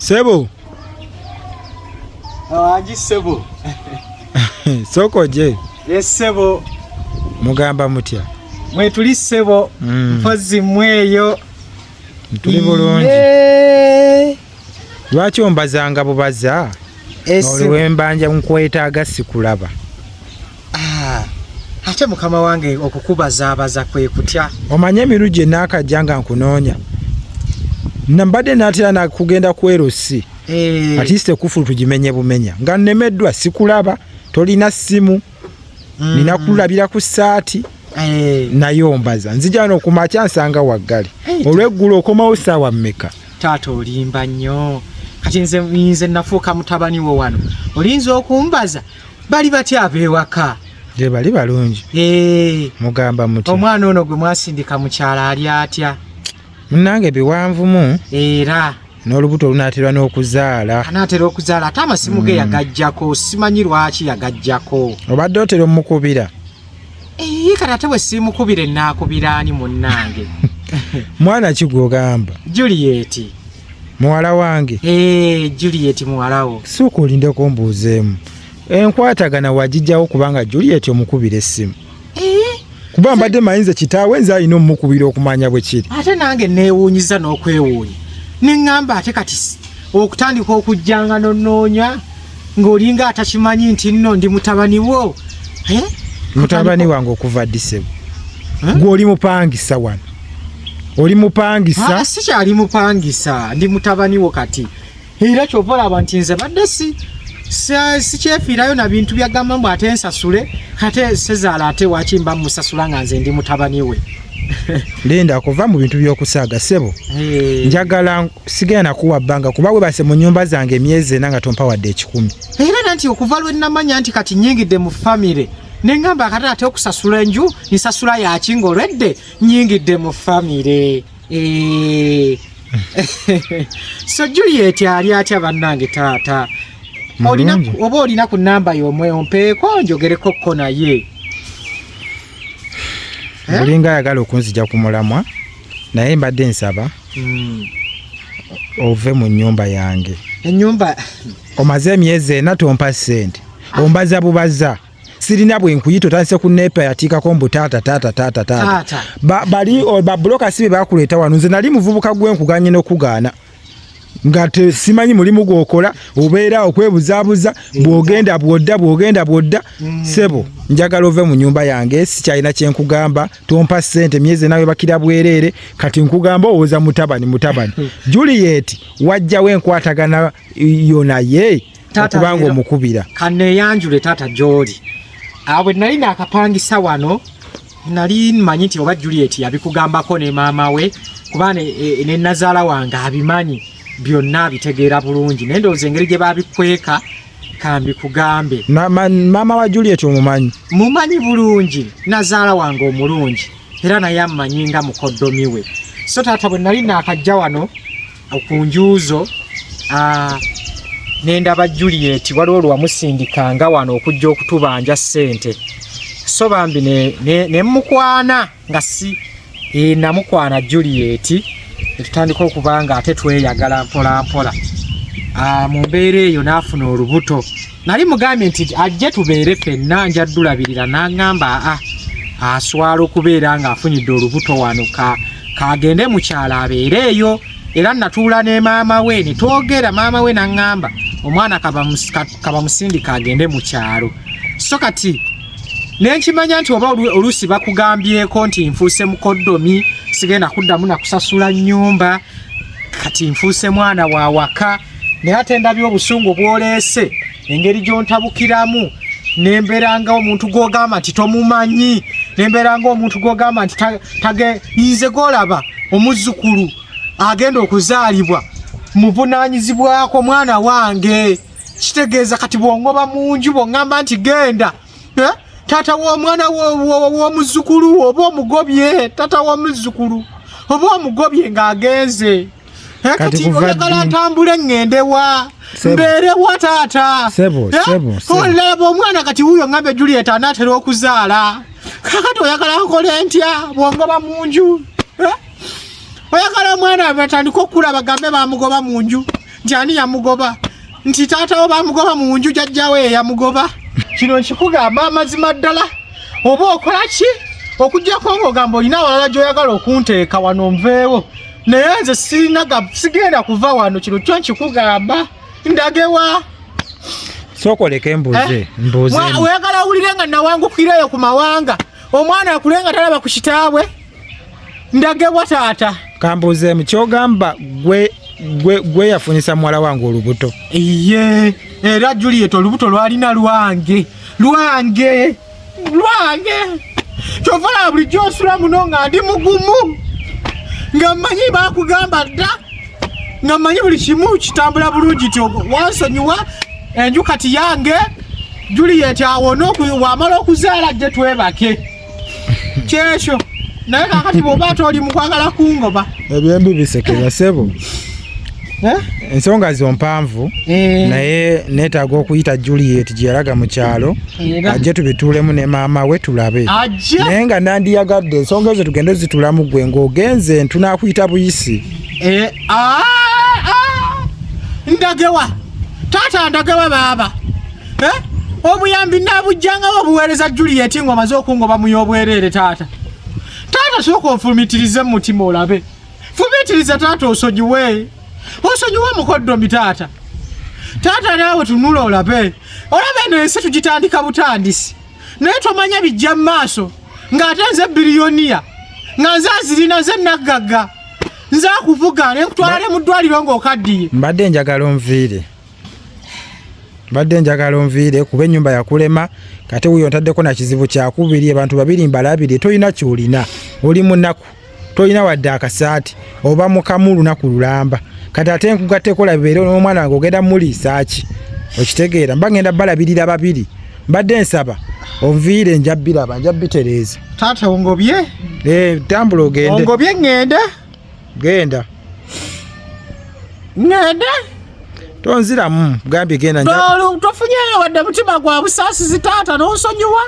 Sebo. Aji sebo. Soko je. Yes sebo. Mugamba mutya. Mwe tuli sebo. Mpozi mweyo. Tuli bulungi. Lwaki ombazanga bubaza? Oliwe mbanja nkwetaaga sikulaba. Ate mukama wange okukubaza abaza kwe kutya. Omanye emiruji nakajanga nkunoonya. Nambade natira na kugenda kwerosi. Atiste kufulu tujimenye bumenya. Nga nnemeddwa sikulaba, tolina simu. Nina kulabira ku saati. Nayombaza. Nzija no kumacha nsanga waggali. Olweggulo okomawo sawa mmeka. Taata olimba nnyo. Kati nze nafuuka mutabani wo wano. Olinza okumbaza bali batya abewaka. Je bali balungi. Mugamba muti. Omwana ono gwe mwasindika mukyala ali atya. Munange biwanvumu. Era n'olubuto lunaatera n'okuzaala. Anaatera okuzaala ate amasimu ge yagajjako simanyi lwaki yagajjako. Obadde otera omukubira. Kati ate bwe simukubire naakubira ani munnange. Mwana ki gw'ogamba? Juliet. Muwala wange. Juliet muwalawo. Suuka olindeko mbuuzeemu. Enkwatagana wagijjawo kubanga Juliet omukubira essimu. Kuba mbadde mayinza kitaawe nze alina omukubira okumanya bwe kiri. Ate nange neewuunyiza n'okwewuunya. Neŋŋamba ate kati okutandika okujjanga n'onnoonya ng'olinga atakimanyi nti nno ndi mutabani wo. Mutabani wange okuva ddisebo. Gwe oli mupangisa wano. Oli mupangisa? Sikyali mupangisa, ndi mutabani wo kati. Era kyova olaba nti nze badde sikyefiirayo na bintu byagamba mbu ate nsasule, ate sezaala ate wakimba musasula nga nze ndi mutabani we. Linda kuva mu bintu by'okusaaga ssebo. Njagala sigenda kuwa bbanga kuba bwe base mu nnyumba zange emyezi ena nga tompawadde 10. Era nanti okuva lwe nnamanya nti kati nnyingidde mu famire. Nengamba kati ate okusasula enju nsasula yakinga olwedde nnyingidde mu famire. So Juliet ali atya bannange taata. Oba olina ku nnamba y'omwe ompeeko njogereko ko naye. Olinga ayagala okunzija ku mulamwa naye mbadde nsaba ove mu nnyumba yange. Ennyumba omaze emyezi ena tompa ssente. Ombaza bubaza. Sirina bwe nkuyita otandise ku nepa yatikako mbu taata. Bali babloka sibe bakuleeta wano nze nali muvubuka gwenkuganye n'okugaana. Nga simanyi mulimu gwokola obeera okwebuzaabuza bwogenda bwodda sebo njagala ove mu nyumba yange sikyalina kyenkugamba tompa ssente myezi nawe bakira bwereere kati nkugamba owoza mutabani Juliet wajjawo enkwatagana yo naye okubanga omukubira kaneyanjule taata gy'oli abwe nali naakapangisa wano nali mmanyi nti oba Juliet yabikugambako ne maama we kuba ne nazaala wange abimanyi byonna bitegeera bulungi naye ndowooza engeri gye babikweka kambi kugambe. Maama wa Juliet omumanyi? Mumanyi bulungi, nazaala wange omulungi era naye ammanyi nga mukoddomi we. So taata bwe nali naakajja wano ku njuuzo nendaba Juliet waliwo lwamusindikanga wano okujja okutubanja ssente. So bambi ne mukwana nga si namukwana Juliet tutandika okubanga ate tweyagala mpola. Mu mbeera eyo n'afuna olubuto. Nali mugambye nti ajje tubeere ffenna njaddulabirira n'aŋŋamba aswala okubeera ng'afunyidde olubuto wano kagende mukyala abeere eyo. Era natuula ne maama we ne twogera maama we n'aŋŋamba omwana kaba musindika agende mu kyalo. So kati nenkimanya nti oba oluusi bakugambyeko nti nfuuse mukoddomi sigenda kuddamu nakusasula nnyumba kati nfuuse mwana wa waka naye ate ndabye obusungu bwoleese engeri gy'ontabukiramu nembeeranga omuntu gw'ogamba nti tomumanyi nembeeranga omuntu gw'ogamba nti nze golaba omuzzukulu agenda okuzaalibwa muvunaanyizibwako mwana wange kitegeeza kati bw'ongoba mu nju bw'oŋŋamba nti genda tata w'omwana w'omuzzukulu oba omugobye tata w'omuzzukulu oba omugobye ng'agenze kati oyagala ntambule ŋŋendewa mbeerewa taata olaba omwana kati wuuyo ŋŋambe Juliet anaatera okuzaala kakati oyagala nkole ntya bw'ongoba mu nju oyagala omwana batandika okukula bagambe bamugoba mu nju Njani yamugoba nti taata oba mugoba mu nju jajjawe yamugoba kino nkikugamba amazima ddala oba okola ki okujjako ng'ogamba olina walala gy'oyagala okunteeka wano nveewo naye nze sigenda kuva wano kino kyo nkikugamba ndagewa sokoleka embuze oyagala owulire nga nawangukireyo ku mawanga omwana akulenga talaba ku kitaabwe ndagewa taata kambuzeemu kyogamba gwe yafunyisa muwala wange olubuto iye era Juliet olubuto lwalina lwange kyovala bulijjo osula muno nga ndi mugumu nga mmanyi bakugamba dda nga mmanyi buli kimu kitambula bulungi ti wansonyiwa enju kati yange Juliet awona wamala okuzaala gye twebake kyekyo naye kakati bw'oba toli mukwagala kungoba ebyembi bisekera sebo ensonga zompanvu naye neetaaga okuyita Juliet gye yalaga mu kyalo ajje tubituulemu ne maama we tulabe naye nga nandiyagadde ensonga ezo tugende zitulamu gwe ng'ogenze ntunaakuyita buyisi ndagewa taata ndagewa baaba obuyambi naabujjangawo obuweereza Juliet ng'omaze okungoba mu y'obwereere taata sooka onfumitirize mu mutima olabe fumitiriza taata osonyiwe mukoddomi taata naawe tunula olabe eno ensi tugitandika butandisi naye tomanya bijja mu maaso ng'ate nze biliyoniya nga nze azirina nze naggagga nze akuvuga ne nkutwalale mu ddwaliro ng'okaddiye mbadde njagala onviire kuba ennyumba yakulema kati wuyo ntaddeko na kizibu kyakubiri abantu babiri mbalabiri tolina kyolina oli munaku tolina wadde akasaati oba mukamu lunaku lulamba kati ate nkugatteko labibeere n'omwana wange ogenda muliisaaki okitegeera mba ngenda balabirira babiri mbadde nsaba onviire njabbiraba njabbitereeza taata ongobye tambula ogende ongobye genda tonziramu gambye genda tofunyeyo wadde mutima gwa busaasizi taata n'onsonyiwa